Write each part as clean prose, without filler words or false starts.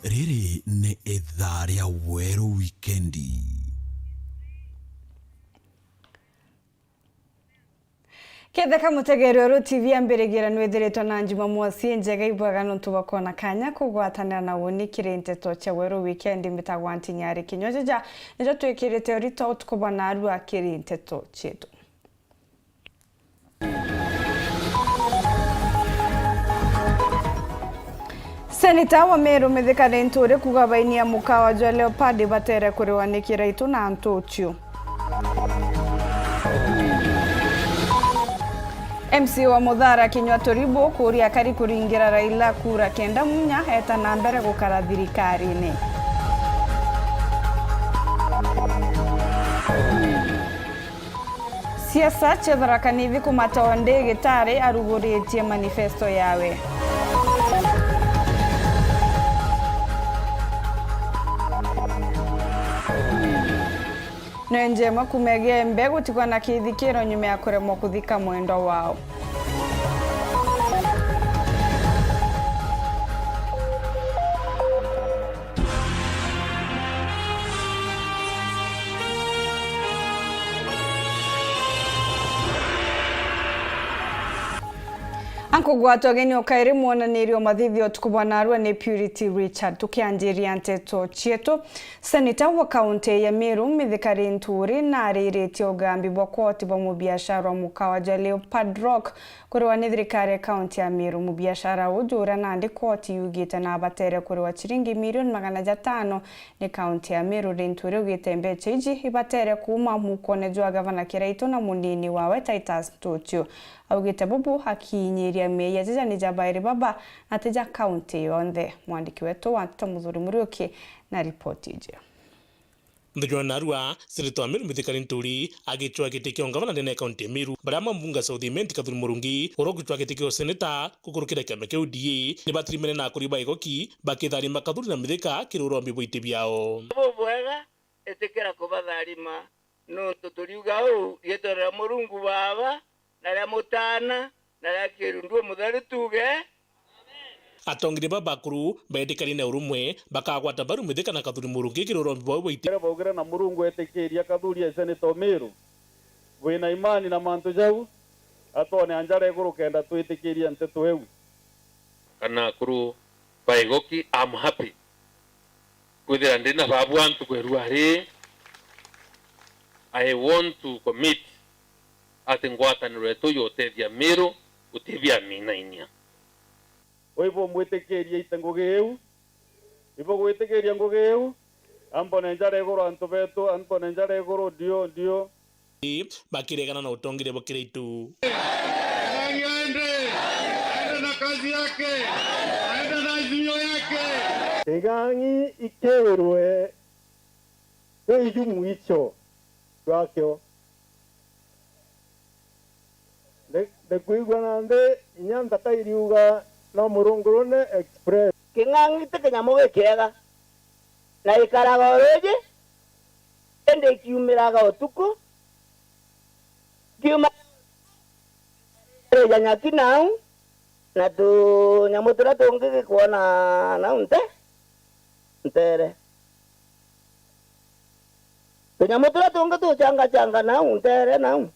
Riri ni ithaa ria Weru Wikendi. Ketheka mutegerero TV ambirigira nwithiritwo na Jumamosi njega ibwaga nuntu bakona kanya kugwatanira na woni kirinteto cha Weru Wikendi mitagwa Ntinyari Kinyojeja nijo twikirite rito utukubana aru akirinteto chetu. Seneta wa Meru Mithika Linturi kugabainia mukawa jwa Leopard batere kuriwanikira itu na Ntuchu. MC wa Muthara Kinyua Toribo kuria kari kuringira Raila kura kenda munya eta na mbere gukara thirikari-ini. Siasa Chetharaka Nithi kumatawa ndege tare aruguritie manifesto yawe. Njema kumegea mbegu tikwa na kithikiro nyume ya kuremwa kuthika mwendo wao. Anko gwato geni okairi mwonanirio mathithio tukubwana arua ni Purity Richard tukianjiria nteto chieto. Seneta wa kaunti ya Meru Mithika Linturi na ariritio ugambi bwa koti bwa mubiashara mukawa jwa Leopard Rock kuriwa ni thirikari ya kaunti ya Meru. Mubiashara ujura nandi koti yugite na abatere kuriwa chiringi milioni 500 ni kaunti ya Meru. Linturi ugite mbeche iji ibatere kuma mukone jwa gavana Kiraitu na munini wawe Titus Ntuchu. Augite bubu hakinyiria meya jija ni Jabairi Baba na teja kaunti yonde. Mwandiki wetu wa Muthuri Muriuki na ripoti ije. Ndijwana Narua, Seneta wa Meru Mithika Linturi agitwa gitikio ngavana ndene kaunti ya Meru barama mbunga South Imenti Kathuri Murungi urogitwa gitikio seneta kukurukira kiama kia UDA ni batirimene na kuriba igoki bakitharima Kathuri na Mithika kiruro mbibwite biao bwega etekera kubatharima nuntu turiuga u yetorera Murungu baba na ria mutana na ria kirundu muthari tuge atongire babakuru baidikari na urumwe bakagwata baru Mithika na Kathuri Murungi kiruro mbibwite bogera na Murungu etekeria Kathuri ya Seneta Meru wina imani na mantu jau atone anjara iguru kenda twitikiria nteto eu kana kuru baigoki. I'm happy kwithira ndina babu antu kweruari. I want to commit ati ngwataniro etu yotethia Meru utithia mina inia oibo mwitikiria itengugi eu ibo gwitikiria ngugi eu ambone njara iguru antu betu ambone njara iguru ndio bakiregana na utongire bwa Kiraitu aende na kazi yake aende na azimio yake Tigangi ikewerwe ejumu icho wakyo de kuigwa nande inyanda tairiuga no Murungurune Express Kingangi tekenyamuge kiega na ikaraga reje ende kiumiraga utuku kiuma reja kinau na tu nyamutura tungi kuona na ntere tu nyamutura tungi tu changa na ntere na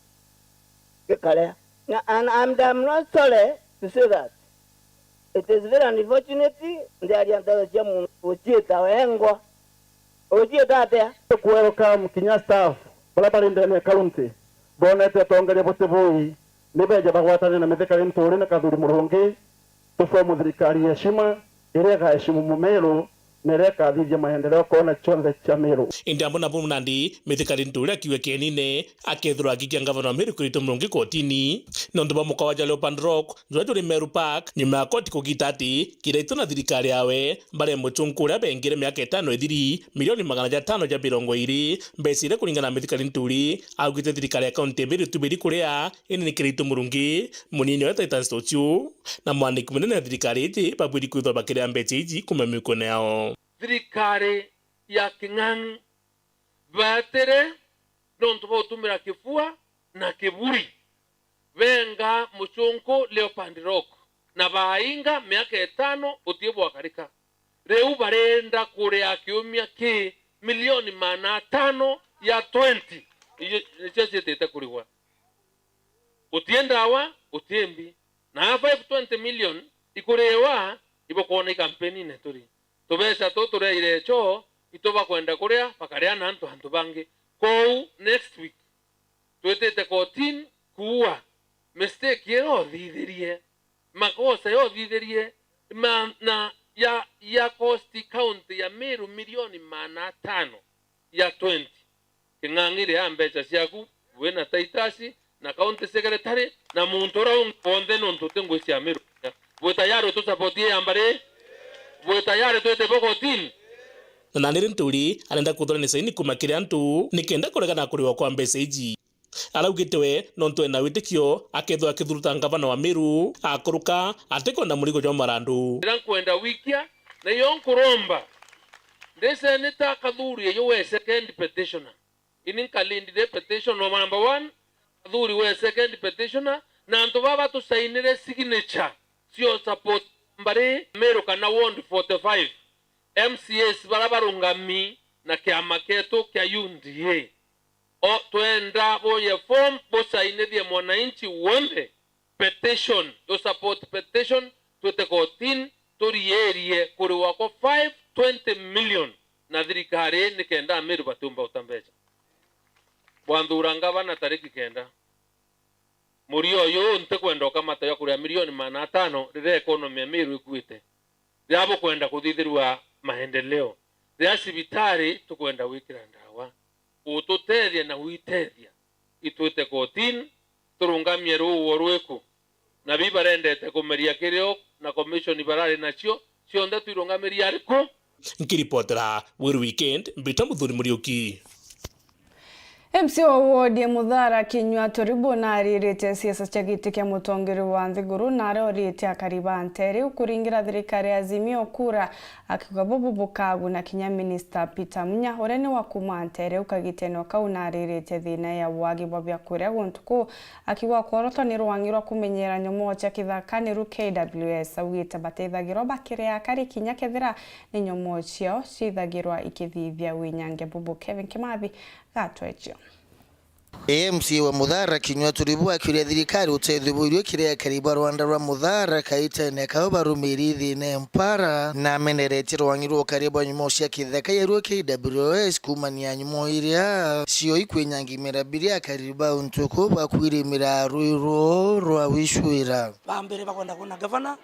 kekale. And I'm not sorry to say that. It is very unfortunate that you Ojita wengwa. Ojita there. Welcome Kinya staff. Balabali ndene county. Bonete tongere boteboi. Nibeje bagwatane na Mithika Linturi na Kathuri Murungi. Tufomu thirikari ya heshima irega heshimu Mumeru nereka dhija maendeleo kona chonde cha Meru. Indambo na Nandi Mithika Linturi akiwe kenine akethura gikia ngavana Meru Kiraitu Murungi kotini nondo ba mukawa jwa Leopard Rock njwa Meru Park nyuma koti kugita ati Kiraitu na thirikari yawe bare muchunkuria bengire miaka 5 ithiri milioni 520 mbesire kuringana Mithika Linturi augite thirikari ya kaunti Meru tubiri kuria ini ni Kiraitu Murungi munini wa Titus Ntuchu na mwandiki munene thirikari iti babwiri kwithwa bakiria mbeche iji kuma mikono yao. Thirikari ya King'ang'i batere nontu botumira kifua na kiburi venga muchunku Leopard Rock na bainga miaka 5 utie bwakarika reu barenda kurea kiumia ki milioni 500 ya 20 icio cietete kurigwa utiendawa utiembi na 520 million ikurewa ibokona kampeni neturi tubesa to tureire cho itoba kwenda kurea bakaria na antu bangi kou next week twetete kotin kuwa mistake yero thithirie makosa yo thithirie na ya cost count ya Meru milioni 500 ya 20 kingangire ya mbeca ciaku wena taitasi na county secretary na muntu ra onde no ntutengo cia Meru bwe tayari tu supportie ambare bwe tayari twete bokotin na nire nturi anenda kuthora ni saini kumakire antu nikenda kuregana kuriwa kwa mbeca iji araugitewe no ntwena witikio akethwa akithuruta ngavana wa Meru akuruka atekwenda murigo jwa marandu kwenda wikia na yonkuromba ndese nita kadhuri yo we second petitioner ini kalindi de petition no number 1 kadhuri we second petitioner na antu baba tu sainire signature sio support mbare Meru kana ward 45 MCS barabarungami na kiama ketu kya UNDA o twenda boye form bo saine die mwananchi wonde petition yo support petition twete kotin torierie kuri wako 520 million na thirikari nikenda Meru batumba utambecha bwanduranga na tariki kenda murio yo nte kwenda kama tayo kuri milioni 500 rire economy ya Meru ikuite yabo kwenda kuthithirwa maendeleo ya sibitari tukwenda wikira ndawa ututethia na uitethia itwite kotin turungamie ruo rweku na bibarendete kumeria kirio na commission barari nacio cionde tuirungamiria ariko nkiripotera Weru Weekend mbita muthuri Muriuki MC wa ward ya Muthara Kinyua Toribo na aririte siasa cia giti kia mutongeri wa Nthiguru na arorite akariba ntere ukuringira thirikari Azimio kura akiuga Bobu Bukagu na kinya minister Peter Munya urene wa kuma ntere ukagiteno kau na aririte thina ya wagi bobya kuria guntuku akiuga kworotanirwo wangirwa kumenyera nyomo cia kithakaniru KWS augite bateithagirwo bakire akari kinya kethira ni nyomo cio cithagirwa ikithithia winyange Bobu Kevin Kimathi gatwecho AMC wa Muthara Kinyua Toribo akiuria thirikari utethibwirio kiria kariba Rwanda rwa Muthara kaitene kao barumiri thine mpara na menereti rwangirwo kariba nyumo cia kitheka yerwo KWS kumania nyumo iria cio ikwenyangi mirabiria kariba untuko bakwirimira ruiro rwa wishwira bambere bakwenda kuna governor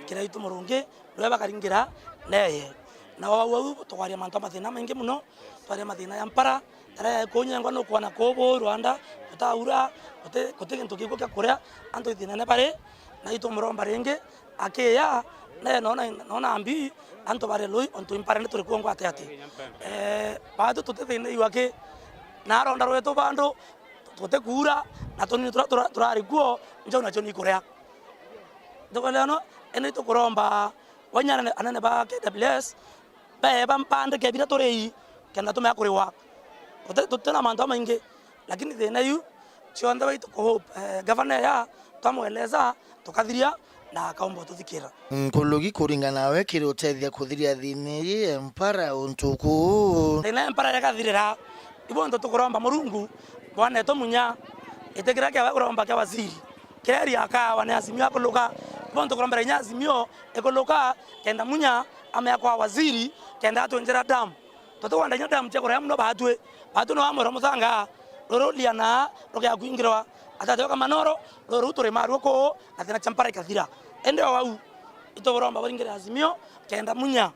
kira itu murungi rwa bakaringira neye na wau twaria manto mathina maingi muno twaria mathina ya mpara tara kunyangwa no kuona kobo Rwanda utaura kote kintu kiko kya kuria anto ithina ne pare na ito muromba renge akeya na nona ambi anto bare loi onto impare ne turi kuongwa ate baado tutethine iwake na ronda rweto bando tote kura na toni turari kuo njo na choni kuria dokolano ene to kuromba wanyana anane ba KWS ba bampande kebira torei kenda tume akuriwa tutena manto maingi lakini thina yu cionde baitu ko governor ya twamueleza tukathiria na akaomba tuthikira nkulugi kuringana we kiri utethia kuthiria thini empara untuku thina empara yakathirira ibondo tukuromba Murungu bwana to Munya itekira kya kuromba kya waziri keri akawa ni Azimio akuluka ibondo kuromba nya Azimio ekuluka kenda Munya amekwa waziri kenda atwenjera damu toto wanda nya damu chakora mno batwe batu no amoro muthanga roro liana rokya kuingirwa atateo kama noro roro utore maru ko athina champara ikathira ende wau itoboromba baringira Azimio kenda Munya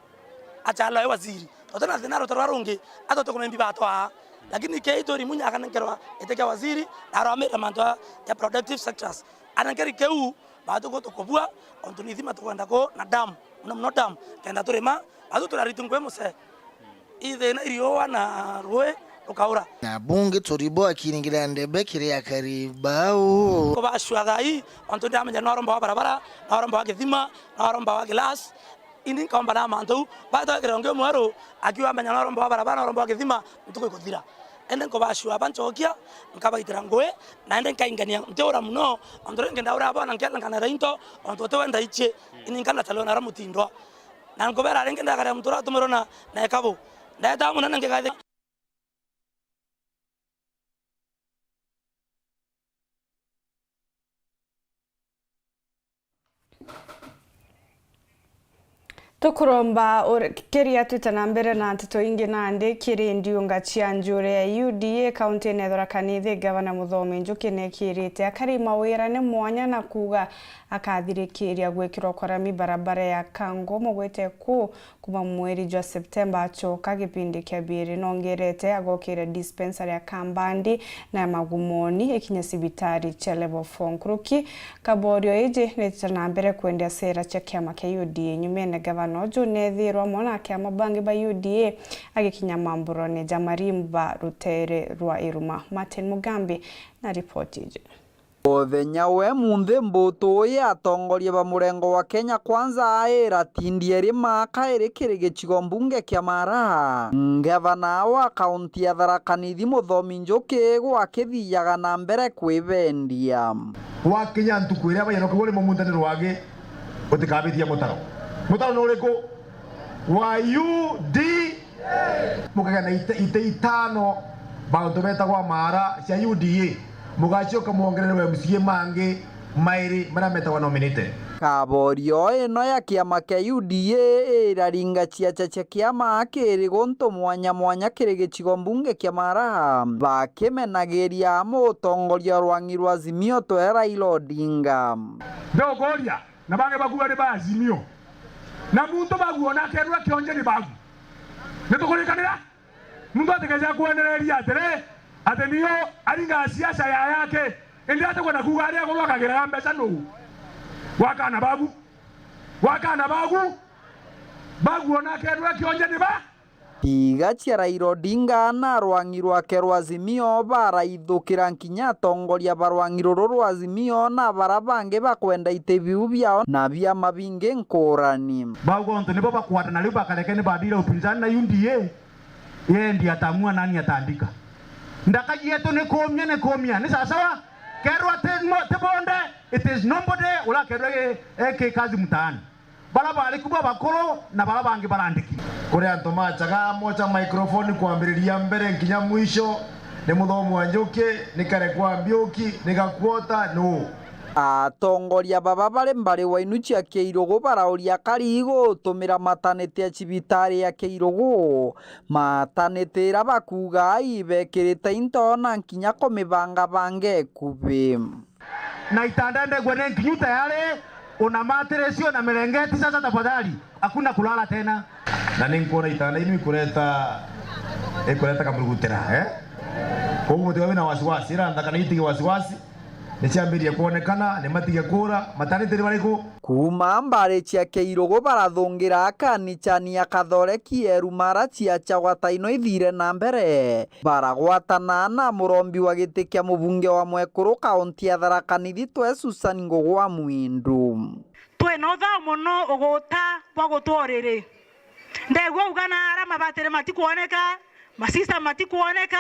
achala we waziri toto na thina rotoro rungi atoto kumembi batwa lakini ke itori Munya akanengerwa eteka waziri na aramera manto ya productive sectors anankeri keu batu ko tokobua ontuni thima tukwenda ko na dam mno dam kenda torema batu turaritingwe muse ithe na iriowa na rwe ukaura na bunge Toribo akiringira ndebe kiria karibao ko bashwa thai onto ndamenya no romba barabara no romba githima no romba glass ini kamba na manto bata kirongo mwaro akiwa menya no romba barabara no romba githima ntuko ikuthira ende ko bashwa banchokia nkabaitira ngwe na ende kaingania nteora muno ondore ngenda ura bana nkela ngana reinto onto to wenda iche ini ngana talona ramutindwa na nkobera renge ndakare mtura tumurona na ekabo ndeta munana ngekade tukuromba keria twitana mbere na nteto ingi nandi kiri ndiunga cia njure ya UDA kaunti nethora kanithi gavana Muthomi Njuki nekirite akari mawira ni mwanya na kuga akathirikiria gwikirwo kwarami barabara ya Kango mugwete kuma mweri jwa Septemba acoka gipindi kia biri nongerete agokire dispensary ya Kambandi na Magumoni ikinya sibitari cha level 4 Nkuruki kaborio ije netana mbere kwendea sera cha kiama kia UDA nyumene gavana ojo nethirwa mwana kiama bangi ba UDA agikinya mamburone jamarimba rutere rwa Iruma. Martin Mugambi na ripoti ije. Othenya we munthi mbutu ya atongoria ba murengo wa Kenya Kwanza aira tindie rima kairi kiri gicigo mbunge kia Maraha. Gavana wa kaunti ya Tharaka Nithi Muthomi Njuki gwakithiaga na mbere kwivendia wakinya ntuku iria bayano kugore mu mundaniro wage utikabithia mutaro no uriko wa UD mukagana ite itano baundu betagwa Mara cia UDA mugacoka muongerere MCA mangi mairi marametagwa nominate. Kaborio ino ya kiama kia UDA iraringa ciacha kiama kiri gonto mwanya kiri gicigo mbunge kia Maraha bakimenagiria mutongoria rwangi rwa Azimio to Raila Odinga ndogoria na bange bakuwa ni ba Azimio na muntu baguona kerwa kionje ni bagu nitukulikanira muntu ategeja kuendereria atere atenio aringa siasa yake indi atakwenda kugaria gorwa kagira mbeca no wakana bagu baguona kerwa kionje ni ba Tiga cia Raila Odinga na rwangi rwake rwa Azimio baraithukira nkinya atongoria barwangi ruru rwa Azimio na barabange bakwenda ite biu biao na biama bingi nkurani bagonto nibo bakwata riu bakalekene badira upinzani na UDA yeye ndiye atamua nani ataandika ndakaji yetu ni komia ni sawa kerwa tebonde it is nobody ula kerwa eke kazi mtaani baraba alikuwa bakoro na baraba angi barandiki kuri antoma chaga mocha microphone kuambiriria mbere nkinya mwisho ni Muthomi wa Njuki ni kare kwa Mbiuki ni gakwota no atongoria baba bari wainu cia Keirugu barauria karigo tumira matanete ya cibitari ya Keirugu matanete ra bakuga ibekirite into na nkinya komibanga bange kubi na itandande gwene nkinyu tayari una materesio na merengeti sasa tafadhali hakuna kulala tena na ninkora itanda inu ikureta kamurugutira kwa hiyo na wasiwasi ira ndaka niitige wasiwasi niciambirie kuonekana ni matige kura matanete bariku kuma mbare cia Keirugu barathungira kanichania Kathoreki Erumara cia chawataino ithire na mbere baragwatana na murombi wa giti kia mubunge wa Mwekuru kaunti ya Tharaka Nithi twe Susan Ngugi wa Mwindu twe no tha muno uguta kwa gutworiri ndegwa ugana ara mabatere matikuoneka masista matikuoneka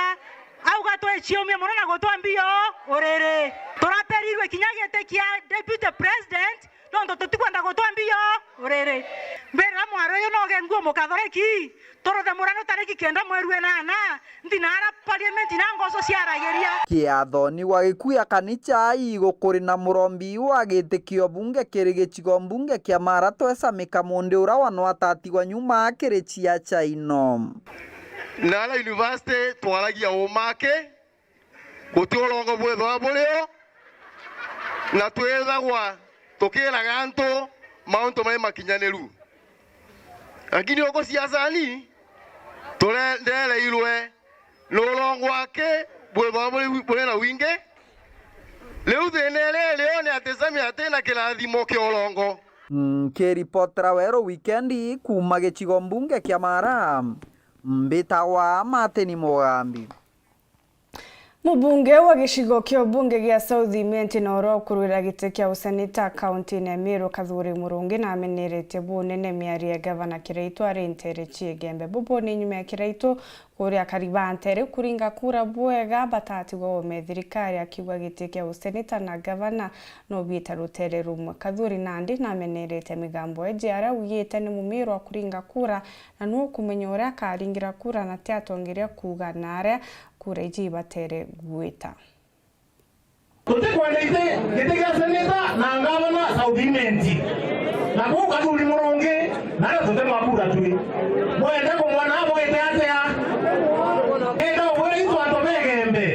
auga twe chiomia muno na gutwambio uriri turaterirwe kinyagete kia deputy president nondo tutikwenda gutwambio uriri mbera mwaro yo noge nguo mukathoreki torothe murano tariki kenda mweri wenana ndinara parliament na ngoso ciarageria kiathoni wa gikuya kanicha igukuri na murombi wa gitikio bunge kiri gicigo mbunge kia Mara twesa mikamundi ura wanwa tatigwa nyuma kiri cia chaino Nala university twaragia umake gutiolongo bwethwa bulio na twethagwa tukiraga antu mauntu mai makinyaniru lakini oko siasani turendereirwe nulongo wake bwethwa buli na winge leu thenere leo ni atesami atena kirathimo kiolongo kiripotera wero weekendi kuma gicigo mbunge kia Mara mbitawa Martin Mugambi. Mubunge wa gicigo kia bunge gia South Imenti na oro kurwira gite kia useneta county na Meru Kathuri Murungi na amenerete bunene miari ya gavana Kiraitu arintere Chigembe buboni nyume ya Kiraitu kuria kariba antere kuringa kura bwega batati go thirikari akiwa gite kia useneta na gavana no bita rutere rumwe Kathuri Nandi na amenerete migambo ejara uyete ni mumiru wa kuringa kura na nuo kumenyora karingira kura na tiatongiria kuga nare kura ijibatere gwita. Tute kwandite gitega seneta na ngabana South Imenti. Na ku Kathuri Murungi na tute makura tuli. Mwende ko mwana mwende atea. Endo wewe itu atomegembe.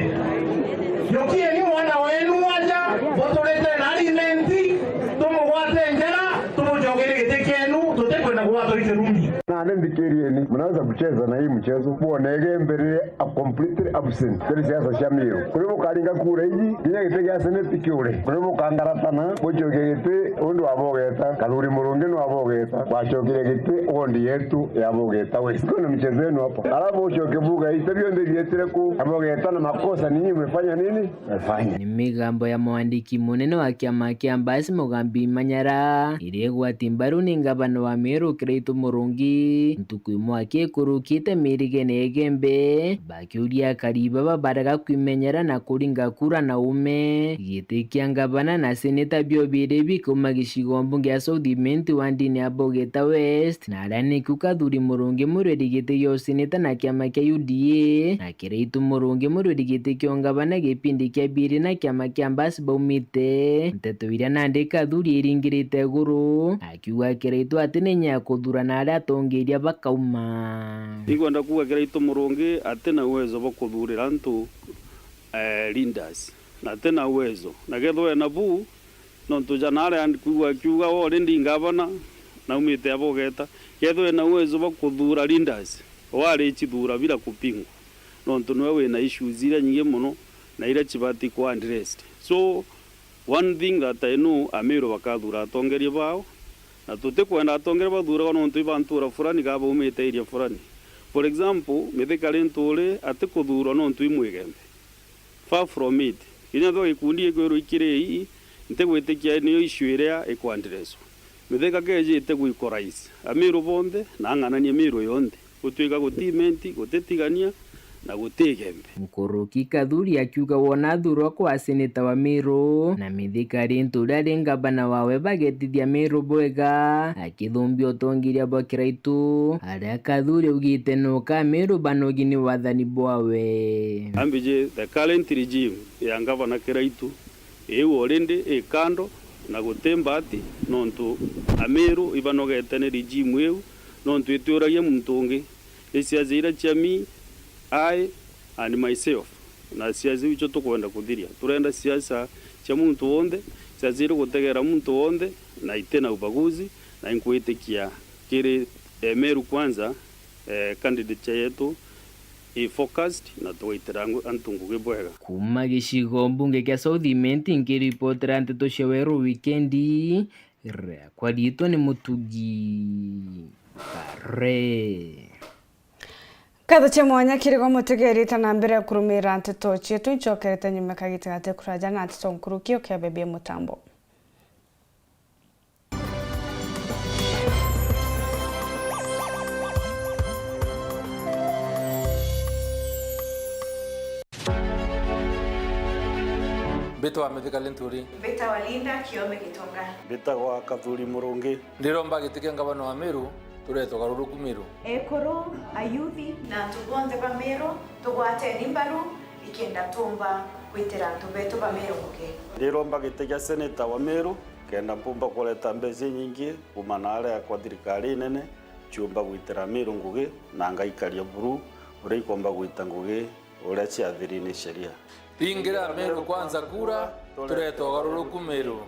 Yokie ni mwana wenu aja botolete na Imenti tumugwate njera tumujogere gitekenu tute kwenda kuwato ile rumi. Na ndikirieni mnaweza kucheza na hii mchezo muonege mbere a completely absent kuri siasa cia Meru kuri mukaringa kura iji kinya gitege senate kiure kuri mukangaratana muchogere gite undu abogeta Kathuri Murungi no abogeta wachogere gite ondi yetu yabogeta we kuna mchezo wenu hapo alafu uchokevuga itabio ndio ku abogeta na makosa ninyi mmefanya nini mfanya ni migambo ya mwandiki munene wa kiama kia Mbasi Mugambi Manyara iregwa timbaru ni ngabano wa Meru Kiraitu Murungi ntuku mwake kurukite mirige negembe bakiuria kariba babaraga kwimenyera na kuringa kura na ume gite ngabana na seneta biobire bikoma gishigo mbunge ya South Imenti wandini abogeta West na arani ku Kathuri Murungi murweri gite yo seneta na kiama kia UDA na Kiraitu Murungi murweri gite kio ngabana gipindi kia biri na kiama kia Mbasi baumite nteto iria Nandi Kathuri iringirite guru akiuga Kiraitu atinenya kuthura na aria tongeria bakauma igwenda kuga Kiraitu Murungi atena uwezo wa kuthurira ntu leaders na tena uwezo na getho na bu no tujanare andikuwa kiuga ore ndi ngavana na umite abogeta getho na uwezo wa kuthura leaders wale chithura bila kupingwa no ntunwe we na issues ira nyingi muno na ira chibati kwa addressed so one thing that I know Ameru bakathura atongerie bao na tute kwenda atongere bathura no ntu bantura fulani gaba umite area fulani for example mithikari ntule ate kuthura no ntu imwigembe far from it kinya tho ikundi ekweru ikirei nte gwitikia niyo issue area ekwandireso mithika keje ite guikorais Ameru bonde na ng'anani Ameru yonde gutwika gutimenti gutetigania na gutegembe Mkuruki Kathuri akiuga wona thurwa kwa seneta wa Meru na mithikari ntule ngabana wawe bagetithia Meru bwega akithumbia utongiria bwa Kiraitu aria Kathuri ugite no ka Meru banogini wathani bwawe ambije the current regime ya ngavana Kiraitu already kando na gutemba ati nontu Ameru ibanogete ne regime eu nontu ituragia muntungi isiazira chami I and myself na siasa icho tukwenda kuthiria turenda siasa cha muntu wonde siasa gutegera muntu wonde na itena ubaguzi na inkuitikia kiri Meru kwanza candidate yetu focused na tuwaitira antungu gibwega kuma gishigo mbunge kia South Imenti ngiripotera nteto cia weru wikendi kwa rito ni Mutugi Kare Katho cha mwanya kirigo mutegerita na mbere kurumira nteto cietu nchokerete nyuma kagitagate kuraja na nteto nkurukio kia bebie mutambo. Beta wa mithikari nturi Beta wa Linda Kiome Gitonga Beta wa Kathuri Murungi ndiromba gitike ngabana wa Meru tureto garuruku Meru ekoro ayuthi na tubonde ba Meru tugwate nimbaru ikenda tumba kwitira tubeto ba Meru muke ndiromba gitike seneta wa Meru kenda mpumba kuleta mbezi nyingi kumanare kwa thirikari nene chumba gwitira Meru ngugi na ngaikaria buru uri ikomba gwita ngugi uri ciathiri sheria Tingira Meru kwanza kura tureto garuruku Meru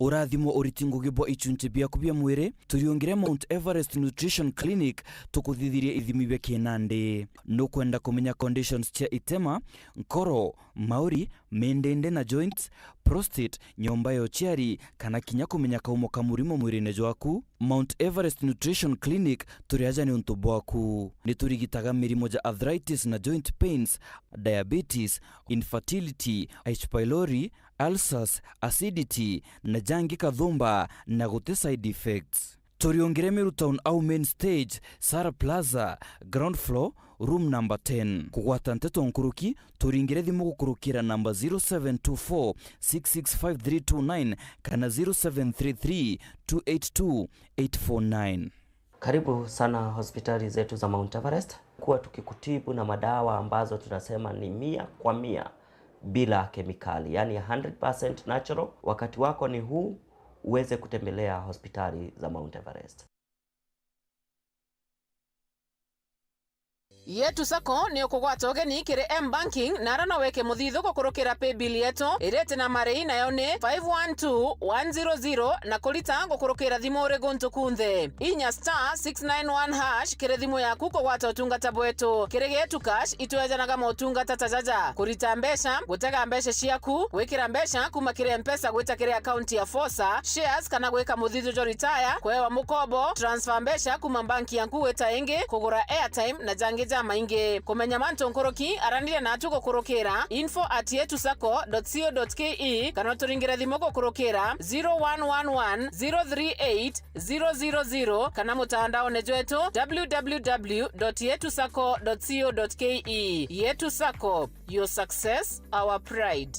urathimo uritingo gibo ichunche bia kubia mwire turiongire Mount Everest Nutrition Clinic tukuthithirie ithimi bia kinande no kwenda kumenya conditions cia itema nkoro mauri mendende na joints prostate nyomba yo chiari kana kinya kumenya kaumo kamurimo mwirine jwaku Mount Everest Nutrition Clinic turiaja ni untu bwaku ni turigitaga mirimo ja arthritis na joint pains diabetes infertility H pylori ulcers acidity na jangi kathumba na gute side effects turiongere Meru Town au main stage Sara Plaza ground floor room number 10 kugwata nteto nkuruki turingire thimu gukurukira number 0724 665329 kana 0733 282 849. Karibu sana hospitali zetu za Mount Everest kuwa tukikutibu na madawa ambazo tunasema ni 100% bila kemikali, yani 100% natural. Wakati wako ni huu uweze kutembelea hospitali za Mount Everest. Yetu Sacco ni ukugwata ugeni kiri M-Banking na rana weke muthithu gukurukira pay bill yetu irete na marei nayo ni 512100 na kulita gukurukira thimu uri guntu kunthe inya *691# kiri thimu yaku kugwata utungata bwetu kiri getu cash itwejanaga motungata tajaja kurita mbesha gutega mbesha ciaku gwikira mbesha kuma kiri M-Pesa gwita kiri account ya Fosa shares kana gwika muthithu jo retire kwewa mukobo transfer mbesha kuma banki yanku weta ingi kugura airtime na jangi maingi kumenya manto nkoroki aranire na atugo kurokera info@yetusacco.co.ke kana turingira thimo kurokera 0111038000 kana mutandao nejetu www.yetusacco.co.ke. Yetu Sacco, your success, our pride.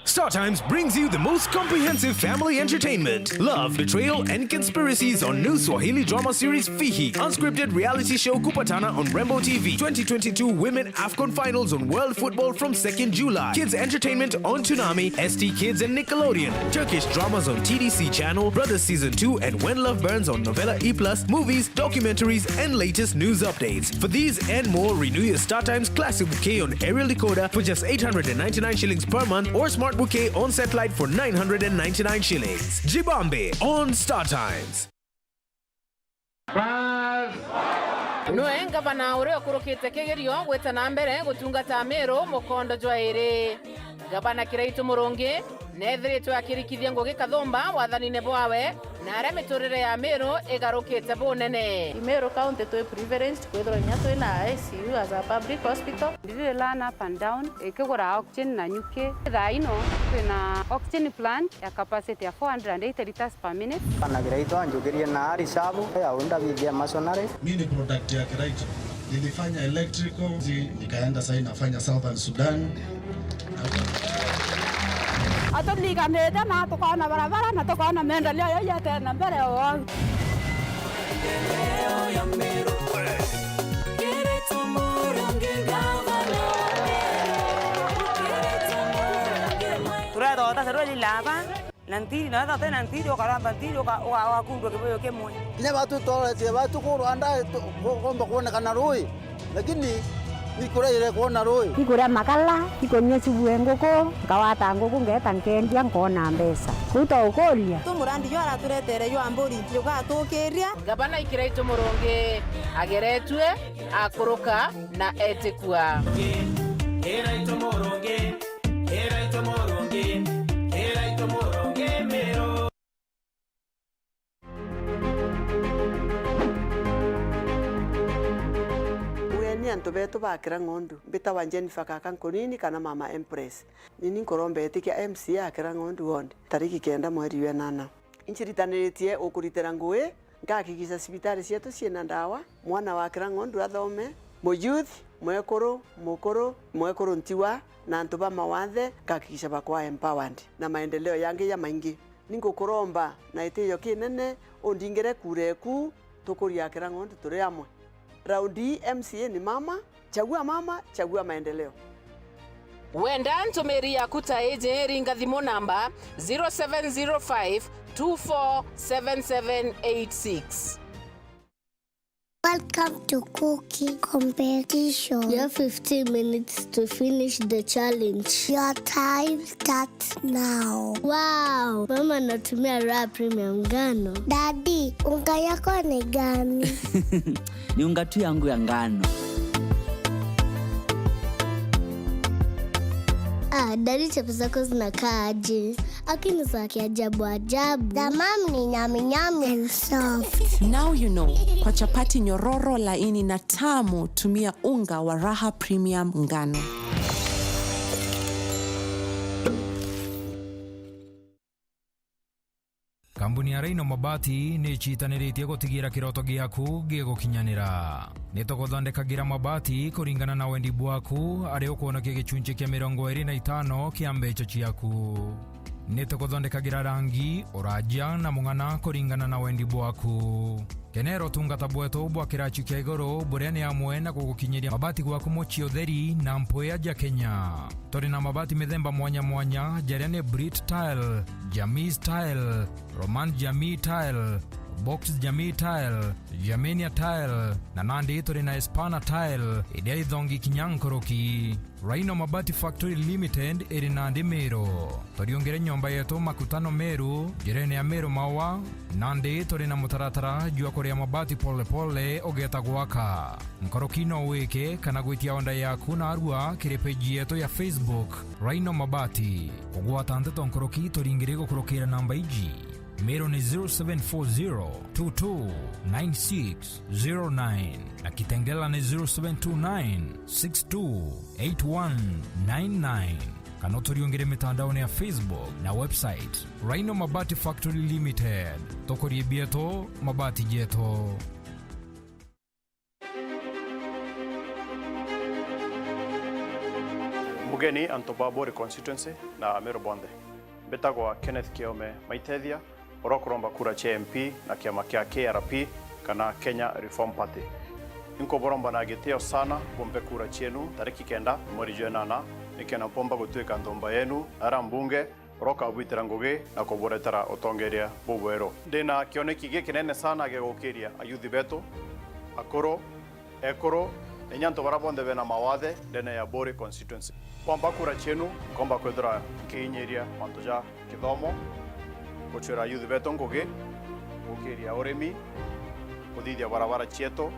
StarTimes brings you the most comprehensive family entertainment. Love, betrayal, and conspiracies on new Swahili drama series Fihi. Unscripted reality show Kupatana on Rembo TV. 2022 Women AFCON Finals on World Football from 2nd July. Kids entertainment on Toonami, ST Kids and Nickelodeon. Turkish dramas on TDC Channel, Brothers Season 2 and When Love Burns on Novella E+, movies, documentaries, and latest news updates. For these and more, renew your StarTimes Classic Bouquet on aerial decoder for just 899 shillings per month or Smart Bouquet on satellite for 999 shillings. Jibambe on StarTimes. Noe gavana uri okurukite kigerio gweta na mbere gutungata Meru mukondo jwaire gavana Kiraitu Murungi nethiritwe akirikithia Ngugi Kathumba wathanine bwawe na aria miturire ya Meru igarukite bunene. Meru County to privileged kwithira nya twina ICU as a public hospital. Ndire learn up and down ikigura oxygen na nyuki thaino twina oxygen plant ya capacity ya 480 liters per minute. Kana Kiraitu anjukirie na risabu ya unda bidhia masonare. Mimi ni product ya Kiraitu. Nilifanya electrical, nikaenda sasa nafanya Southern Sudan. Atulika meda na tukaona barabara na tukaona maendeleo yote na mbele wao. Turado tasaroli lava nantiri na tata nantiri okaramba nantiri wakundwa kiboyo kemwe. Ne watu tole watu kuranda komba kuona kana roi lakini nikura ile kuona roi ikura makala ikonye subuengoko ngawata ngoko ngeta nkendia ngona mbesa kuto ukoria tumurandi yo araturetere yo amburi yoga tukiria gavana Kiraitu Murungi ageretwe akuruka na etikua. Kiraitu Murungi Meru. Ni antu betu bakira ng'ondu bita wa Jennifer Kakankonini kana mama Empress nini nkorombe etikia MC akira ng'ondu wonde tariki 9 mweri wa 8 inchiritaniritie ukuritira ngui ngakikisa sibitari cietu ciena ndawa mwana wa akira ng'ondu athome mo youth mwekuru mwekuru ntiwa na antu ba mawathe ngakikisha bakwa empowered na maendeleo yangi ya maingi ningukuromba na itiyo kinene undingire kureku tukuria akira ng'ondu turi amwe. Raundi MCA ni mama, chagua maendeleo. Wenda ntumiri yaku ta eje ringa thimu namba 0705 247786. Welcome to cooking competition. You have 15 minutes to finish the challenge. Your time starts now. Wow, mama natumia Raha Premium ngano. Daddy, unga yako ni gani? Ni unga tu yangu ya ngano. Daddy, chapo zako zinakaa aje? Akini za kiajabu ajabu. The mom ni nyami nyami and soft. Now you know. Kwa chapati nyororo laini na tamu, tumia unga wa Raha Premium ngano. Kambuni ya Rhino Mabati ni chitaniritie gutigira kiroto giaku gigukinyanira. Nituguthondekagira mabati kuringana na wendi bwaku ari ukuonokia gicunjĩ kia 25 kia mbeca ciaku. Nituguthondekagira rangi, uraja na mung'ana kuringana na wendi bwaku. Kenero tungata bwetu bwa kirachi kia iguru buria ni amwe na gugukinyiria mabati gwaku mochi utheri na mpoya ja Kenya. Turi na mabati mithemba mwanya mwanya jaria ni Brit Tile, Jamii Tile, Roman Jamii Tile, Box Jamii Tile, Jamania Tile na nandi turi na Espana Tile iria ithongi kinyankoroki. Rhino Mabati Factory Limited iri nandi Meru. Turiongere nyomba yetu makutano Meru, jirene ya Meru Maua. Nandi turi na mutaratara jua kuria mabati pole pole ogeta gwaka. Nkoroki no wike kana gwitia onda yaku na arua kiri page yetu ya Facebook Rhino Mabati. Kugwata nteto nkoroki turingire gukurukira namba iji. Meru ni 0740229609 na Kitengela ni 0729628199. Kana turiongere mitandaoni ya Facebook na website Rhino Mabati Factory Limited. Tokorie bieto mabati jeto. Mugeni Antobabori constituency na Meru Bonde. Betagwa Kenneth Kiome Maitethia orokuromba kura cha MP na kiama kia KRP kana Kenya Reform Party. Inko boromba na giteo sana bombe kura chenu tariki 9 mwezi Januari nikena pomba gutwika ndomba yenu ara mbunge roka bwitira ngugi na kuboretara utongeria bubwero. Ndina kioneki gikinene sana gegukiria ayuthi betu akoro ekoro enyanto barabonde bena mawathe ndene ya Bori constituency. Pomba kura chenu komba kwethira kinyiria mantuja kithomo kuchira youth beto ngugi gukiria urimi kuthithia barabara chieto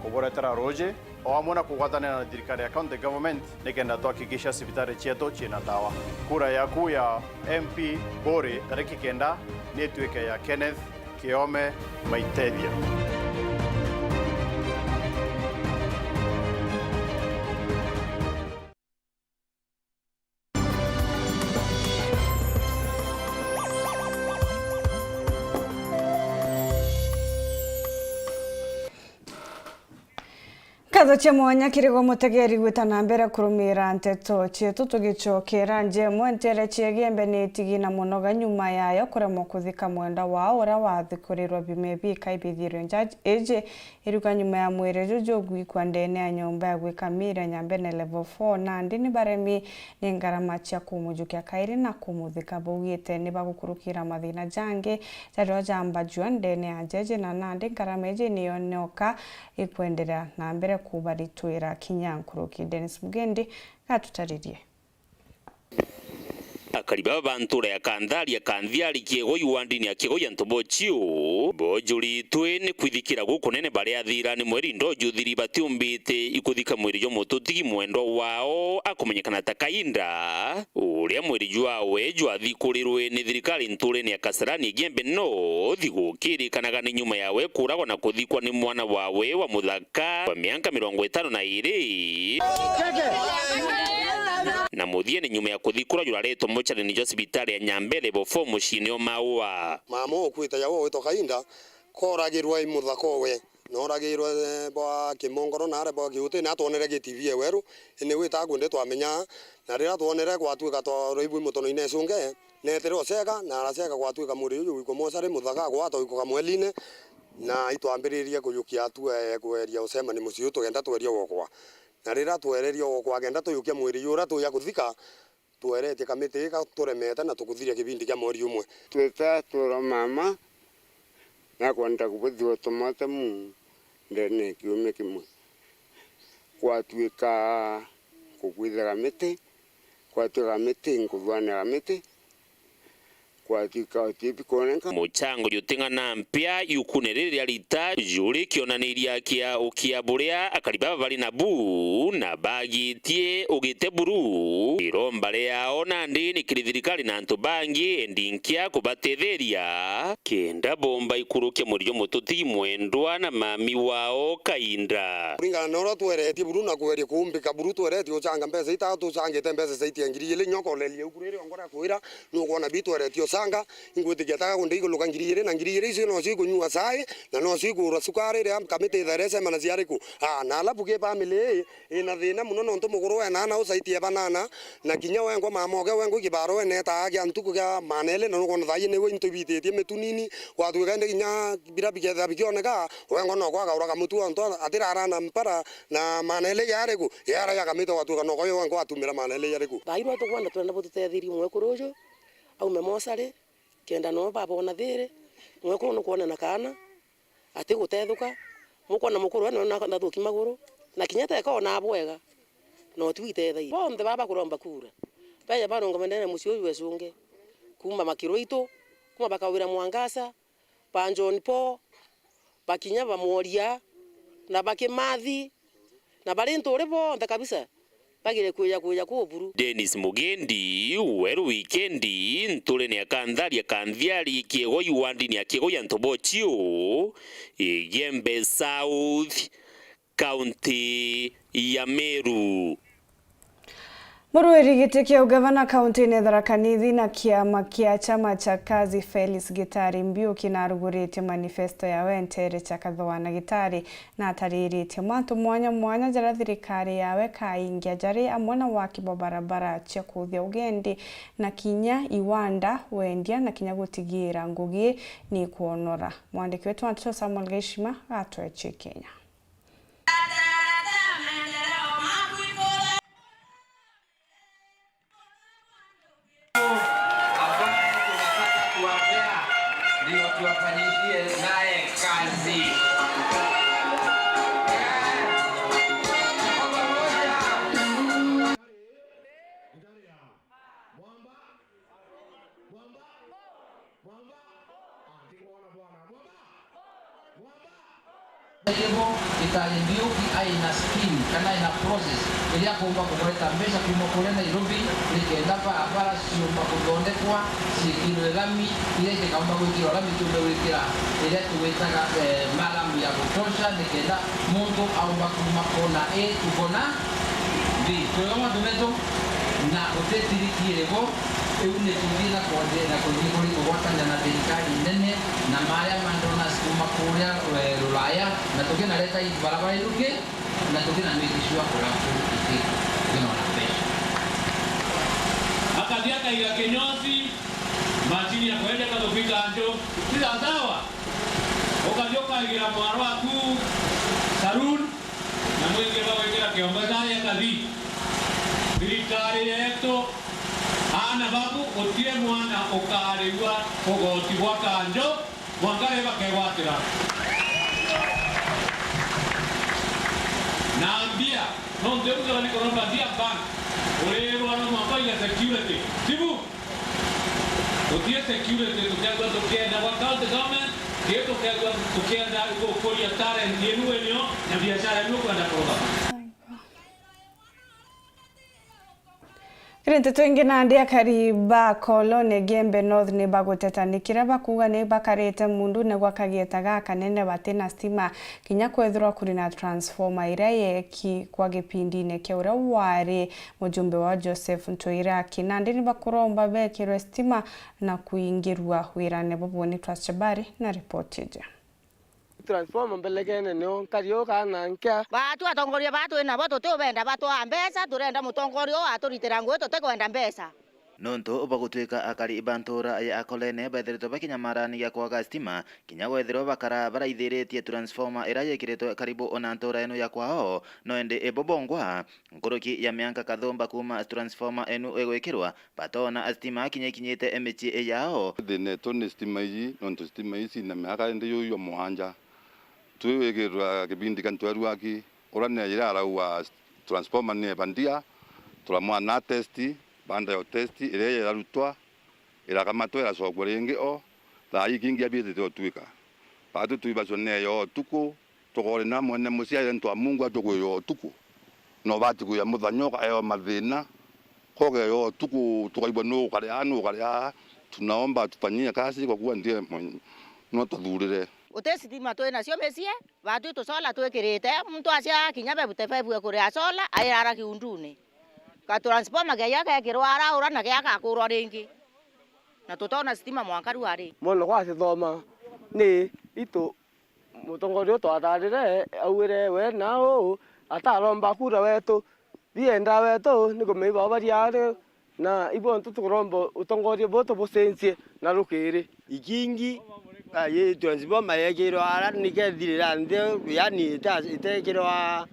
kuboretera roje o amona kugwatanira na thirikari ya county government nikenda tuhakikisha sibitari chieto china dawa. Kura yaku ya MP Bori tariki 9 ni tuike ya Kenneth Kiome Maitethia. Katho cha mwanya kirigo mutegeri gwitana mbere kurumira nteto chietu tugicokera njemwe ntere chiegembe nitigina munoga nyuma yayo kuremwo kuthika mwenda wao ura wathikurirwa bimebi kaibithiro judge eje iruka nyuma ya mwere jogu kwa ndene ya nyomba ya gwikamira nyambene level 4 nandi ni baremi ni ngarama cha kumujukia kairi na kumuthika bugite ni bagukurukira mathina jange taro jamba jua ndene ya jeje na nandi ngarama eje niyo noka ikwendelea na mbere kubaritwira kinyankuruki. Dennis Mugendi gatutaririe. Akariba bantura ya kandharia kandhiari kiego yuandini ya kiego ya ntobochio bojuri twe ne kwithikira gukunene bare athira ni mweri ndoju thiri batiumbite ikuthika mweri jo mototigi mwendo wao akumenyekana takainda uria mweri jwawe jwathikurirwe ni thirikari nture ni akasarani gembe no thigukiri kanaga ni nyuma yawe kuragwa na kuthikwa ni mwana wawe wa muthaka wa miaka 52 na muthieni nyuma ya kuthikura juraretwo mochari ni hospitali ya Nyambele bofo mushini o Maua mama okwita yawo wetokainda koragirwa imuthakowe noragirwa bwa kimongoro na areba giute na twonere gi TV weru ene wita gunde twamenya na rira twonere gwatuika toroibu mutono ine sunge netero sega na arasega gwatuika muri uyu wiko mosare muthaka gwato wiko kamweline na itwambiriria kuyukia tuwe kweria usema ni musiu tugenda tweria wokwa na rira twererio kwagenda tuyukia mwiri yura tuya kuthika twerete kamite ka turemeta na tukuthiria kibindi kya mweri umwe tweta turo mama na kwenda kubuthio tomote mu ndene kiume kimwe kwatuika kukwithira miti kwatuika miti nkuvana miti kwatuika tipi konenka muchango yutingana mpya yukunereria rita juri kionaniria kia ukia buria akariba bali na bu na bagitie ugite buru iromba yao nandi ni kirithirikari na antu bangi endinkia kubatetheria kenda bomba ikuruke murio mututi mwendwa na mami wao Kainda ringana na ora tweretie buru na kweria kumbika buru tweretie uchanga mbesa itatu changite mbesa saiti ngiri ile nyoko lelie ukurere ongora kwira nukuona bitu tweretie sanga ingwitigethaga kundigo luka ngiri ile na ngiri ile icio no cikunyua cai na no cikura sukari ria kamite therese mana ciariku na alafu ke family ina thina muno no ntumuguru wena na usaitie banana na kinya wengo mamoge wengo kibaro ene ta ya ntuku ga manele no kono thaye ne wintu bitetie metunini watu gende kinya bira bigetha bikioneka wengo no kwa gaura kamutu onto atirara na mpara na manele yareku yara ya kamito watu no koyo wengo atumira manele yareku bairwa to kwanda twenda bututethiri mwe kurojo au memosare kenda no baba ona thire mwe kuno kuona na kana ati gutethuka mukona mukuru no na thuki maguru na kinyata ka ona bwega no twitethai bonde baba kuromba kura baya barongo mendene mucio wecunge kuma makiroito kuma bakawira mwangasa panjoni po bakinya bamoria na bakimathi na barinture bonde kabisa bagire kuya kuburu Dennis Mugendi weru weekendi ntule ni akandharia kandhiari kiego yuandi ni akiego ya Ntobochio Yembe South County ya Meru. Muruiri giti kia ugavana kaunti-ini Tharaka Nithi na kiama kia chama cha kazi Felix Gitari Mbiuki naruguritie manifesto ya wentere cha Kathoana Gitari na atariritie mantu mwanya mwanya jara thirikari yawe kaingia jari amwana waki barabara cia kuthia ugendi na kinya iwanda wendia na kinya gutigira ngugi ni kuonora. Mwandiki wetu Anto Samuel Geshima atweche Kenya. Hivyo Gitari Mbiuki aina scheme kana ina process ili kuomba kuleta mbesa kuma kule Nairobi nikenda para siomba kuthondekwa cikirwe lami ile kikaomba gwikira lami tumewikira ile tuwetaga malamu ya kutosha nikenda mundu aomba kuma kona tukona B tuoma tumeto na utetirikirego eune tuvina konde na kujikuri kuwatanya na serikali nene na maya mandona sikuma kuria Rulaya na tukina leta hii barabara iruke na tukina mikishwa kula kuki kino na pesa akaziaka ila kinyozi machini ya kwenda kadopika anjo kila sawa ukavyoka ila mwarwa tu sarun na mwenge wawekera kiongoza ya kazi serikali yetu ana babu otie mwana okariwa ogoti wakanjo wangare bakewatira naambia no ndeuza ni koromba dia bank olero ano mambo ya security sibu otie security tukagwa tukenda wakao the government yeto tukagwa tukenda uko kolia tare ndienu eneo na biashara yenu kwenda kwa Kirente twingi na ndia kariba kolone Gembe North ni bagutetanikira bakuga ni bakarete mundu ne gwakagieta gaka nene batena stima kinya kwethirwa kuri na transformer ira yeki kwa gipindi-ini kia uria wari mujumbe wa Joseph Ntoira kinandi ni bakuromba bekirwe stima na kuingirwa wirane boboni Twashabari na ripoti je transformer mbelegene no kario kana nkia batu atongoria batu ina batu tubenda batu ambesa turenda mutongorio aturitira ngwe tutekwenda mbesa nonto ubagutwika akari ibantora ya akolene baithiritwo bakinyamarani ya kwaga stima kinya gwethirwo bakara baraithiretie transformer ira yekiretwo karibu ona ntora eno ya kwao no ende ebobongwa nguruki ya mianka kathomba kuma transformer enu egwekirwa batona stima kinyete emichi yao thine tone stima iyi nonto stima ici na miaka ndi yo muhanja tuwegirwa kibindi kantwaru aki orane yara wa transformer ne bandia turamwana testi banda yo testi ile ya rutwa ila kama to ya sogwe rengi o la ikingi abite to tuika patu tuibasone yo tuku togore na mwana musia ento amungu atoko yo tuku no bati ku ya muthanyo ka yo mathina koge yo tuku tukaibwa no kale anu kale tunaomba tufanyie kazi kwa kuwa ndiye no tudhurire utesitima twina cio mesie batu tusola twikirite muntu acia kinya bebute febu kuria sola airara kiunduni ka transformer gya gekirwa araura na gyakakurwa ringi na tutona stima mwankaru ari mono kwa thoma ni itu mutongorio twatarire awire we nao ataromba kura wetu bienda wetu nikumeiba bariare na ibontu tukurombo utongorio boto bosensie na rukiri ikingi ye transformer yekirwa ara nikethirira nde yani itekirwa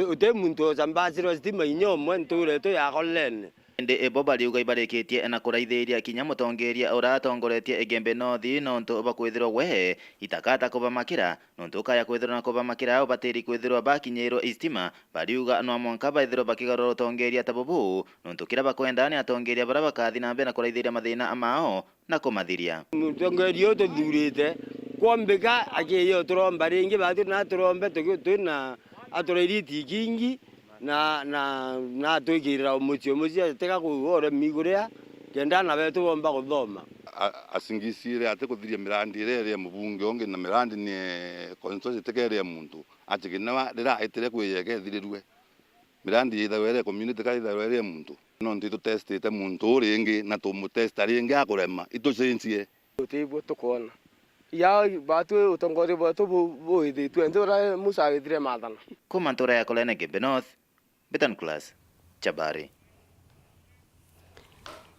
utemuntu zambaziro stima inyomwe nture to yakolene ende eboba liuga ibareketie na kuraithĩria kinya mũtongoria ũratongoretie Egembe North nontu bakwithirwo wehe itakata kubamakira nontu kaya kwithirwo na kubamakira ao batĩri kwithirwo bakinyĩrwo istima bariuga no mwanka baithirwo bakigarũra ũtongoria tabubu nontu kira bakwenda ni atongoria bara bakathi na mbere na kuraithĩria mathĩna amao na kumathiria mũtongoria ũtũthurĩte kwambĩka akĩyo turomba ringi batu na turombe twina atureiriti ikingi na twigirira umucio teka kuore miguria kenda na betu bomba guthoma asingisire ate kuthiria mirandi ire mubunge onge na mirandi ni constituency tekere muntu atigina rira etire kwiyeke thirirwe mirandi ithawere community ka ithawere muntu no ndito testite muntu ringi na tumutesta ringi akurema itucencie utibo tukona ya batu utongoria batu boithi twendora musagithire mathana kumantora ya kolene Egembe North Betan Class Chabari.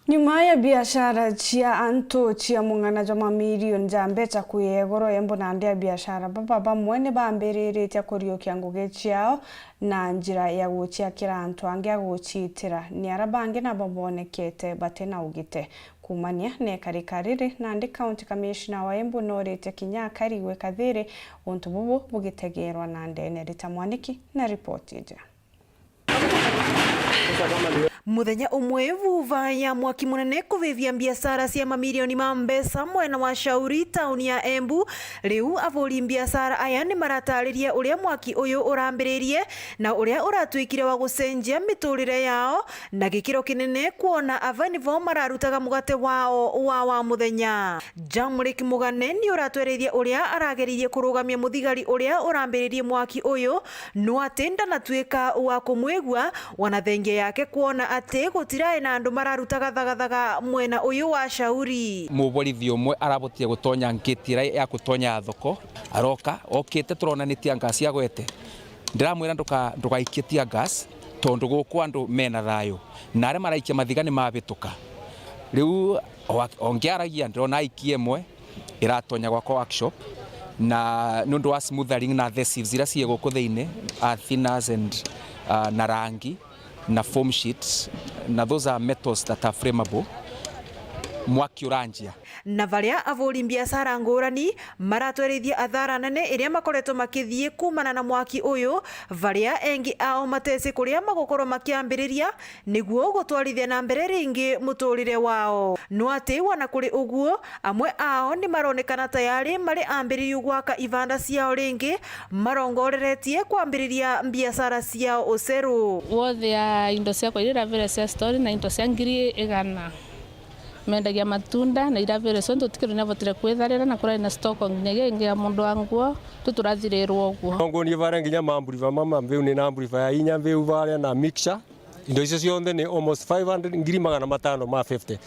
Nyuma ya biashara chia anto chia mungana jama milioni ja mbeca kuyegoro embo na ndia biashara baba mwene bambirire tia kuriokia nguge chiao na njira ya guchia kira anto angia guchitira ni arabange na babonekete batena ugite kumania ne karikarire na ndi county commissioner wa Embu norete kinya kariwe kathire untu bubu bugitegerwa na ndene ritamwaniki na report ija Muthenya umwe vuva ya mwaki munene kuvivia biashara cia mamilioni ma mbeca mwena wa Shauri tauni ya Embu riu avuri biashara aya ni maratariria uria mwaki uyu urambiririe na uria uratwikire wa gucenjia miturire yao na gikiro kinene kuona avanivo mararutaga mugate wao wa muthenya. Jamrik Mugane ni uratwereria uria arageririe kurugamia muthigari uria urambiririe mwaki uyu no atenda na twika wa kumwegwa wanathengia yake kuona ate gutirae na andu mararutaga thagathaka mwena uyu wa Shauri. Muborithi umwe arabotie gutonya ngitira ya gutonya thoko aroka okite turona ni tia gas ya gwete ndiramwira ndukaikie tia gas tondu guku andu mena thayo na are maraikia mathigani mabituka riu ongiaragia ndirona ikie mwe iratonya gwako workshop na nundu wa smoothering na adhesives ira cie guku thiini thinners and na rangi na foam sheets na those are metals that are flammable mwaki uranjia na varia avuri biashara ngurani maratwerithia athara nene iria makoretwo makithie kumana na mwaki uyu varia engi ao matese kuria magukorwo makiambiriria niguo gutwarithia na mbere ringi muturire wao no ati wana kuri uguo amwe ao ni maronekana tayari mari ambiririo gwaka ivanda ciao ringi marongoreretie kwambiriria biashara ciao uceru wothe ya indo cia kwirira vile cia store na indo cia ngiri igana mendagia matunda na iravere sonto tikiro navotire kwetharira na kurari na stock nginyagia ingia mundu wanguo tuturathirerwo guo ngo ni vara nginya mamburiva mama mbeu ni namburiva ya inya mbeu vara na mixture indo icio cionthe ni almost 500 ngiri magana matano ma 50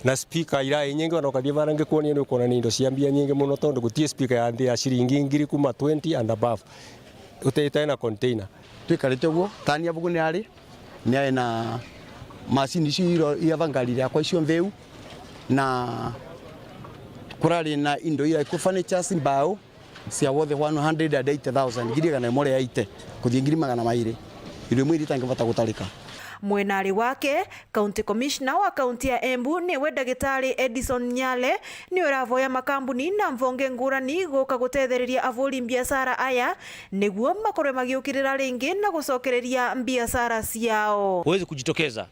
na speaker ira nyingi wana kathie vara ngikuonia ni kuona ni indo ciambia nyingi muno tondu gutie speaker ya nthi ya ciringi ngiri kuma 20 and above utete na container twikarite guo tania bugu ni ari ni ai na machine cio iavangalire kwa icio mbeu na kurari na indo ira ku furniture mbao cia wothe 180,000 ngiri kana more yaite kuthie ngiri magana mairi indo mwiri tangivota gutarika Mwenari wake County Commissioner wa kaunti ya Embu niwe Ndagitari Edison Nyale ni uravoya makambuni na mvonge ngurani guka gutethereria avuri biashara aya niguo makorwe magiukirira ringi na gucokereria biashara ciao. Uweze kujitokeza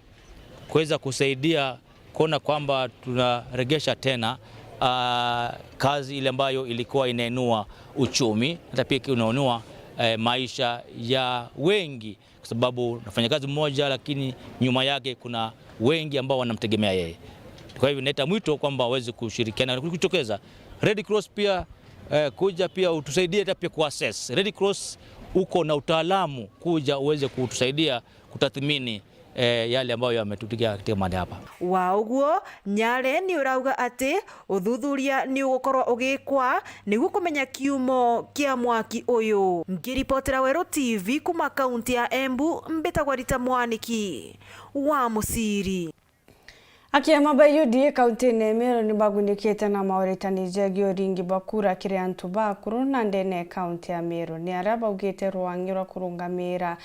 kuweza kusaidia kuona kwamba tunaregesha tena kazi ile ambayo ilikuwa inainua uchumi na pia inainua maisha ya wengi, kwa sababu nafanya kazi mmoja lakini nyuma yake kuna wengi ambao wanamtegemea yeye. Kwa hivyo naita mwito kwamba waweze kushirikiana na kujitokeza. Red Cross pia kuja pia utusaidie pia kuassess. Red Cross uko na utaalamu kuja uweze kutusaidia kutathmini yale ambayo yametutikia katika mahali hapa. Wauguo Nyale ni urauga ati uthuthuria ni ugukorwo ugikwa niguo kumenya kiumo kia mwaki uyu. Ngiripotera Weru TV kuma kaunti ya Embu, mbitagwa Rita Mwaniki wa Musiri. Akiama bayudi kaunti nemero ni bagunikete na mauritani jegio ringi bakura kiri antu bakuru na ndene kaunti ya Meru ni araba ugete ruangirwa kurungamira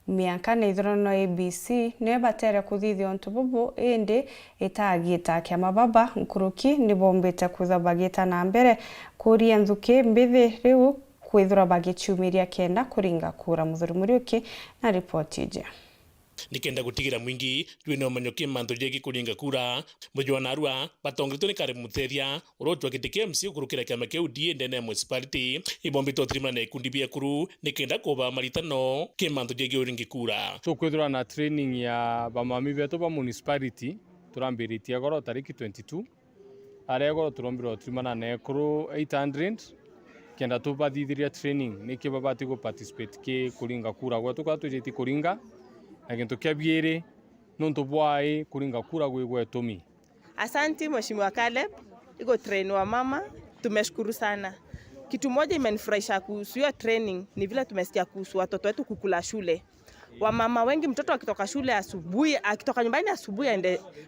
miaka na ithrono ABC ne batere kuthithio ontu bubu indi itagita kiama baba nkuruki ni bombete kuthabagita na mbere kuria nthuki mbithi riu kwithura bagichumiria kenda kuringa kura. Muthuri Muriuki na ripoti je. Nikenda gutigira mwingi twina umenyo kimantu jegi kuringa kura mujwana arua batongritwo ni kare muteria urotwa kitike MC kurukira kiama kia UDA ndene municipality ibombito trimana na ikundi bia kuru nikenda kuba maritano kimantu jegi uringi kura. So kwithura na training ya bamami betu ba municipality turambiritia goro tariki 22 aria goro turombiro trimana na kuru 800 kenda tubathithiria training niki babati go participate ke kuringa kura gwa tukatujeti kuringa agintu kiabiere nonto bwai kuringa kura gwetumi. Asante Mheshimiwa Caleb, iko train wa mama, tumeshukuru sana. Kitu moja imenifurahisha kuhusu hiyo training ni vile tumesikia kuhusu watoto wetu kukula shule. Wamama wengi mtoto akitoka shule asubuhi, akitoka nyumbani asubuhi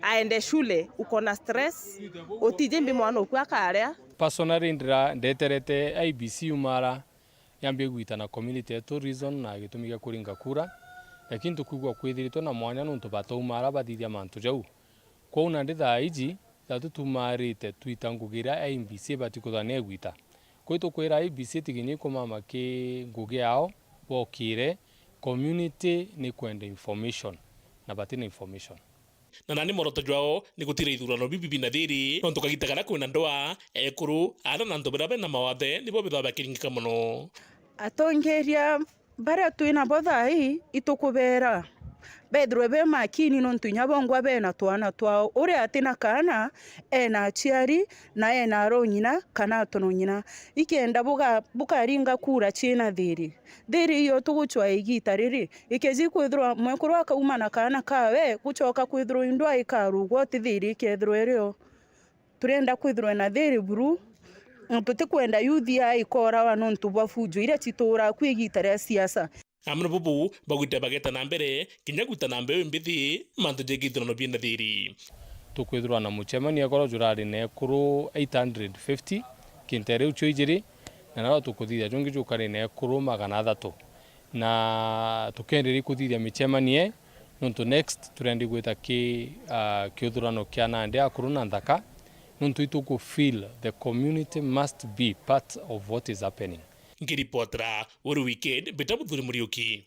aende shule, uko na stress, utijembi mwana ukwa karea. Personally ndeterete IBC umara yambie gwitana community tourism na gitumika kuringa kura. Lakini tukugwa kwithiritwo na mwanya nuntu bataumara bathithia mantu jau kwa una nditha iji thatu tumarite twita ngugira IBC batikuthane gwita kwito kwira IBC tiginye kumama ki ngugi yao bokire community ni kwenda information na batina information na nani moroto jwao ni gutira ithurano bibi na thiri nontu kagitagara kwina ndoa ekuru ara na ndobera na mawathe nibo bithaba kiringika muno atongeria bara tuina bothai itukubera bedrwe be makini nontu nyabongwa bena twana twao uri atina kana ena achiari na ena ronyina kana tononyina ikenda bukaringa kura china thiri iyo tuguchwa igita riri ikezi kwithirwa mwekuru akauma na kana kawe guchoka kwithirwa indwa ikarugwo tithiri ikethirwa irio turenda kwithirwa na thiri buru tutikwenda UDA ikora wa nontu bafujo ire chitora kwigita ria siasa. Amno bubu bagwita bageta na mbere kinya guta na mbere mbithi mantu jegithiro no biena thiri. Tukwithirwa na muchemania goro jurari ne kuru 850 kintere ucho ijiri na naro tukuthithia jongi jukari ne kuru 300 na tukenderi kuthithia michemanie nontu next turendi gwita ki kiuthurano kia nande akuru na ndaka nontu ituku feel the community must be part of what is happening. Ngiripotra Weru Weekend beta Muthuri Muriuki.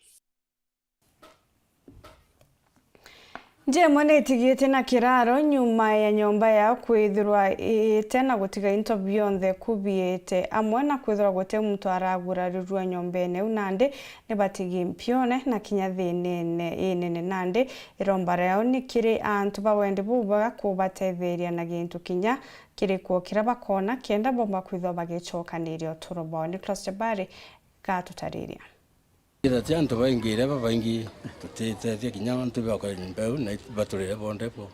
Je mone tigite na kiraro nyuma ya nyomba ya kwithirwa tena gutiga into beyond the kubiete amwe na kwithirwa gote muntu aragura rirwa nyombene unande ne batigi mpione na kinya thinene nande irombara yao ni kiri antu bawende bubaga kubatetheria na gintu kinya kiri ko kirabakona kenda bomba kwithwa bagichokanirio turobo Nicholas Jabari gatutariria. Ira tianto baingi tutete kinyama ntubaka mbeu na baturire bondepo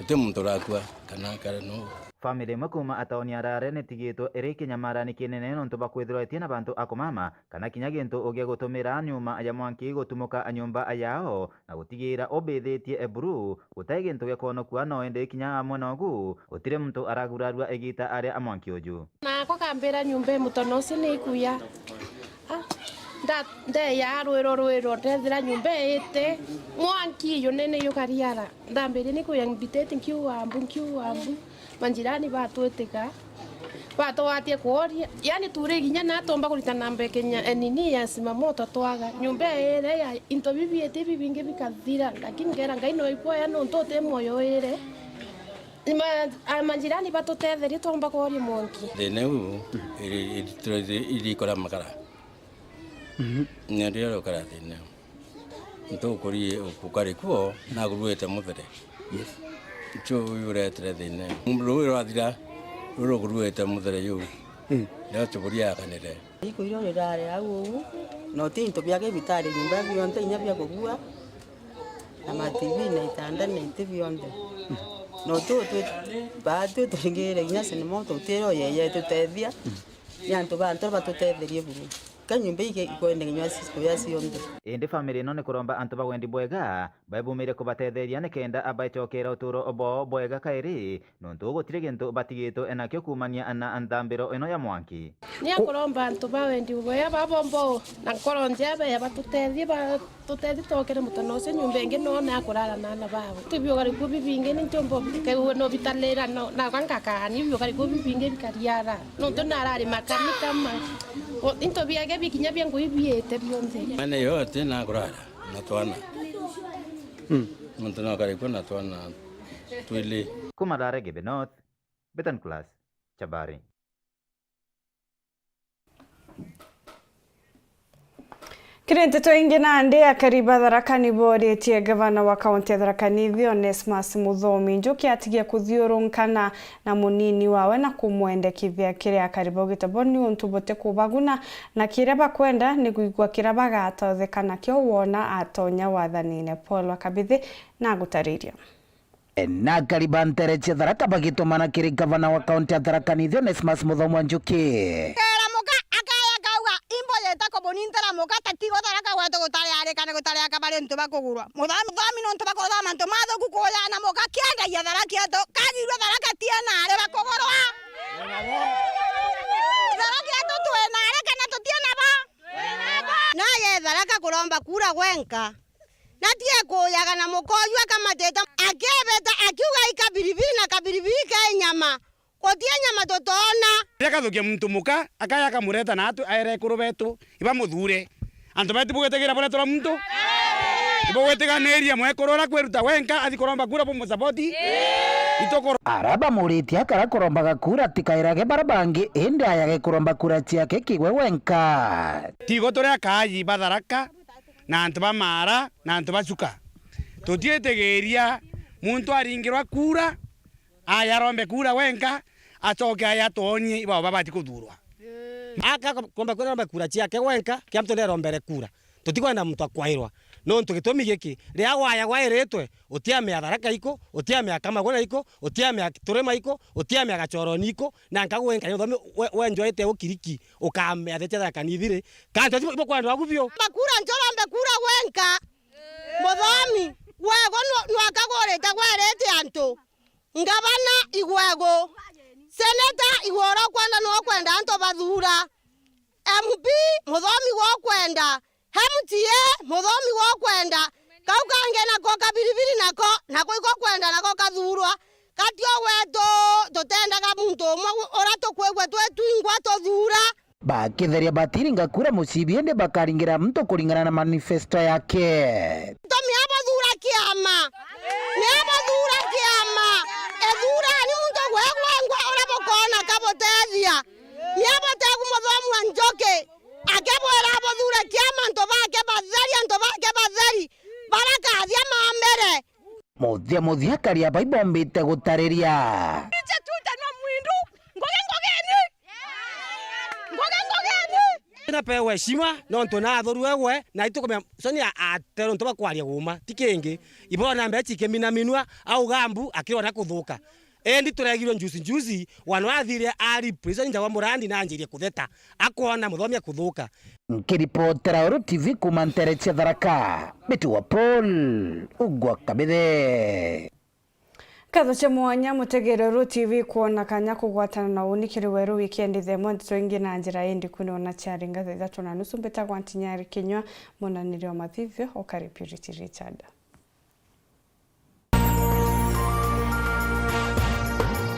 ete muntu rakwa kana kare no family makuma ataoni arare netigito ere kinyamarani kinene nonto bakwithirwa etina bantu akomama kana kinya gintu ogia gutumira nyuma ya mwanki gutumuka anyumba ayao na gutigira obethetie eburu gutai gintu gekono kwa no ende kinya mwana ogu utire muntu aragurarwa egita aria amwanki oju na ko kambira nyumba mutono sine ikuya nde ya rwero ndethira nyumba ite mwanki yo nene yo kariara ndambere ni kuya invitete nkiuambu manjirani batwetika batwatie kuoria yani ture ginya na tomba kuritana mbekenya enini ya simamoto twaga nyumba ere ya into bibiete bibinge bikathira lakini ngera ngai no ipoya no ntote moyo ere manjirani batutetheri tomba kuoria mwanki Deneu ili kora makara. Ndio ro kara deneu. Nto kori ukari kuo na guruete muthere. Yes. Cho yure tre deneu. Ro adira ro guruete muthere yu. Ya choburia kanere. Iko iro rare au no tinto byage bitari nyumba byonte inyabya kugua. Na TV na itanda na TV yonte. No tu batu tringere inyase ni moto tero yeye tutethia yanto bantu batutetherie buru kanyumba ike ikwende nywasi kuyasi yonde indi family no ne kuromba antu bagwendi bwega baibumire kubatetheria ne kenda abaitokera uturo obo bwega kairi nontu gutire gintu batigito enakyo kumania ana andambiro eno ya mwanki ni akuromba antu bagwendi bwega babombo na koronje abe batutethie tokere mutanose nyumba ingi no na kurara nana babo tibyo gari kubibinge ni ntombo kewe no bitalera no na kankaka ni byo gari kubibinge bikariara no tonarari makani kama into byage bikinya byangu ibiete byonze Mane yote na kurara na twana. Muntu na kari kuna twana twili. Kumadare Gibenot Betan Class Chabari. Kirente toingi nande akariba Tharaka niboretie gavana wa kaunti ya Tharaka Nithi Onesmus Muthomi njuki atigia kuthiurunkana na munini wawe na kumwendekithia kiria akariba gitabo ni untu bote kubaguna na kiria bakwenda ni kuigwa kiria bagatothekana kyo wona atonya wathanine. Paul Wakabithi na gutariria na kariba nteretie Tharaka bagitumana kiri gavana wa kaunti ya Tharaka Nithi Onesmus Muthomi njuki bonintera moka tatigo Tharaka gwetu gutari arikane gutari akabari ntu bakugurwa Muthomi no ntu bakorwa mantu matho kukoya na moka kienda ya Tharaka eto kagirwe Tharaka tiena are bakugurwa Tharaka eto twena are kana tutiena ba na ye Tharaka kuromba kura gwenka na tie kuyaga na mukoyu akamateta akebeta akiuga ikabiribiri na kabiribiri ka nyama kotie nyama totona reka thukia muntu muka akaya kamureta natu aere kurubetu iba muthure antu betu bugetegira bole tora muntu ibo weteganeria mwe korora kweruta wenka athi koromba kura bomu support itokoro araba muritia kara koromba kura tikairage barabangi enda yage koromba kura ciake kigwe wenka tigo tore akayi Tharaka na antu ba mara na antu bacuka tutietegeria muntu aringirwa kura ayarombe kura wenka atoke ayatonye iba babati kuthurwa aka komba kwenda kura ciake wenka kiamto ndero mbere kura tutikwenda muntu akwairwa no ntugitumi giki ria waya gwairetwe utiame Tharaka iko utiame akamagona iko utiame turema iko utiame agachoroni iko na nkagwenka Muthomi wenjoete ukiriki ukame athete Tharaka Nithi kanto ibo kwenda agubio bakura njorombe kura wenka Muthomi wego no akagoreta gwarete antu ngabana igwego seneta igwora kwenda no kwenda anto bathura MP Muthomi go kwenda MTA Muthomi go kwenda kaukange nako kabiribiri nako iko kwenda nako kathurwa katio weto totendaga muntu ora tokwegwe twetu ingwa tothura bakitheria batiringa kura musibiende bakaringira mtu kulingana na manifesto yake Muthomi abathura kiama ni abathura kiama ethura ni muntu gwegwengwa ora bokona kabotethia ni abotegu Muthomi wa njoke akebwera abathura kiama nto bake batheri barakathia mambere muthia karia baibombite gutariria na pewe heshima no ntona athoru ewe na itukomea sonia atero ntoba kwaria guma tikingi ibona mbe chike minua au gambu akiona kuthuka endi turegirwe njuzi wana athire ari prison njawa murandi na anjirie kutheta akona Muthomi kuthuka nkiripotera Oro TV kumanteretia Tharaka Betu wa Paul Ugwa Kabithe Katho cha mwanya mutegerero TV kuona kanya kugwatana na unikiri weru weekend themo nditoingi na njira indi kuno charinga 3:30 mbeta kwa ntinyari kinywa monanirio mathivyo okari Purity Richard.